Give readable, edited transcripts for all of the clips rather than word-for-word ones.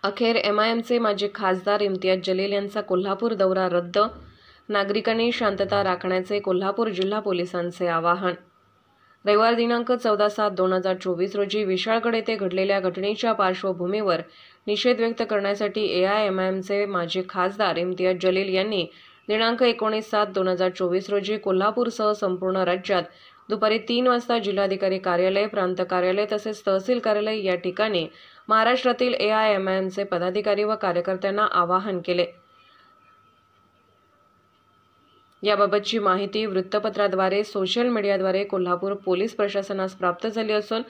अखेर एमआयएमचे माजी खासदार इम्तियाज जलील यांचा कोल्हापूर दौरा रद्द. नागरिकांनी शांतता राखण्याचे कोल्हापूर जिल्हा पोलिसांचे आवाहन. रविवार दिनांक 14/7/2024 रोजी विशाळगड येथे घडलेल्या घटनेच्या पार्श्वभूमीवर निषेध व्यक्त करण्यासाठी एआयएमआयएमचे माजी खासदार इम्तियाज जलील यांनी दिनांक 19/7/2024 रोजी कोल्हापूरसह संपूर्ण राज्यात दुपारी 3 वाजता जिल्हाधिकारी कार्यालय, प्रांत कार्यालय तसेच तहसील कार्यालय या ठिकाणी महाराष्ट्रातील एआयएमआयएमचे पदाधिकारी व कार्यकर्त्यांना आवाहन केले. याबाबतची माहिती वृत्तपत्राद्वारे, सोशल मीडियाद्वारे कोल्हापूर पोलीस प्रशासनास प्राप्त झाली असून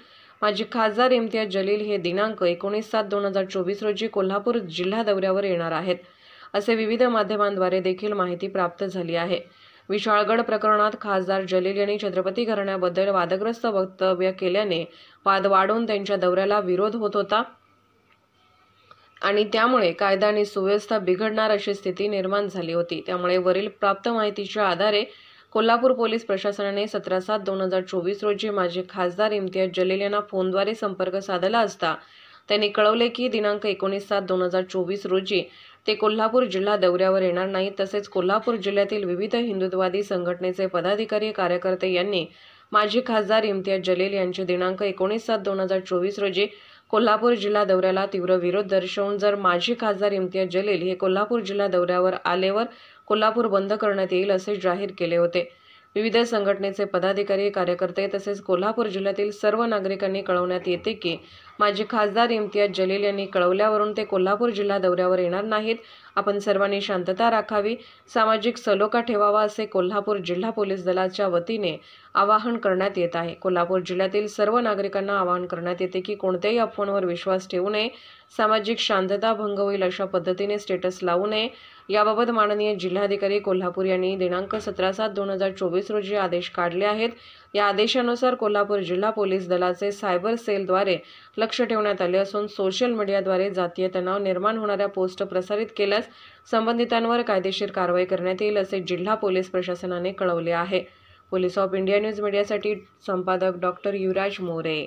माजी खासदार इम्तियाज जलील हे दिनांक 19/7/2024 रोजी कोल्हापूर जिल्हा दौऱ्यावर येणार आहेत, असे विविध माध्यमांद्वारे देखील माहिती प्राप्त झाली आहे. विशाळगड प्रकरणात खासदार जलील यांनी छत्रपती घराण्याबद्दल वादग्रस्त वक्तव्य केल्याने वाद वाढून त्यांच्या दौऱ्याला विरोध होत होता आणि त्यामुळे कायदा आणि सुव्यवस्था बिघडणार अशी स्थिती निर्माण झाली होती. त्यामुळे वरील प्राप्त माहितीच्या आधारे कोल्हापूर पोलीस प्रशासनाने 17/7/2024 रोजी माजी खासदार इम्तियाज जलील यांना फोनद्वारे संपर्क साधला असता त्यांनी कळवले की दिनांक 19/7/2024 रोजी ते कोल्हापूर जिल्हा दौऱ्यावर येणार नाहीत. तसेच कोल्हापूर जिल्ह्यातील विविध हिंदुत्ववादी संघटनेचे पदाधिकारी, कार्यकर्ते यांनी माजी खासदार इम्तियाज जलील यांचे दिनांक 19/7/2024 रोजी कोल्हापूर जिल्हा दौऱ्याला तीव्र विरोध दर्शवून जर माजी खासदार इम्तियाज जलील हे कोल्हापूर जिल्हा दौऱ्यावर आल्यावर कोल्हापूर बंद करण्यात येईल असे जाहीर केले होते. विविध संघटनेचे पदाधिकारी, कार्यकर्ते तसेच कोल्हापूर जिल्ह्यातील सर्व नागरिकांनी कळवण्यात येते की माजी खासदार इम्तियाज जलील यांनी कळवल्यावरून ते कोल्हापूर जिल्हा दौऱ्यावर येणार नाहीत. आपण सर्वांनी शांतता राखावी, सामाजिक सलोखा ठेवावा असे कोल्हापूर जिल्हा पोलीस दलाच्या वतीने आवाहन करण्यात येत आहे. कोल्हापूर जिल्ह्यातील सर्व नागरिकांना आवाहन करण्यात येते की कोणत्याही अफवांवर विश्वास ठेवू नये, सामाजिक शांतता भंग होईल अशा पद्धतीने स्टेटस लावू नये. याबाबत माननीय जिल्हाधिकारी कोल्हापूर यांनी दिनांक 17/7/2024 रोजी आदेश काढले आहेत. या आदेशानुसार कोल्हापूर जिल्हा पोलीस दलाचे सायबर सेलद्वारे लक्ष ठेवण्यात आले असून सोशल मीडियाद्वारे जातीय तणाव निर्माण होणाऱ्या पोस्ट प्रसारित केल्यास संबंधितांवर कायदेशीर कारवाई करण्यात येईल असे जिल्हा पोलीस प्रशासनाने कळवले आहे. पोलीस ऑफ इंडिया न्यूज मीडियासाठी संपादक डॉ. युवराज मोरे.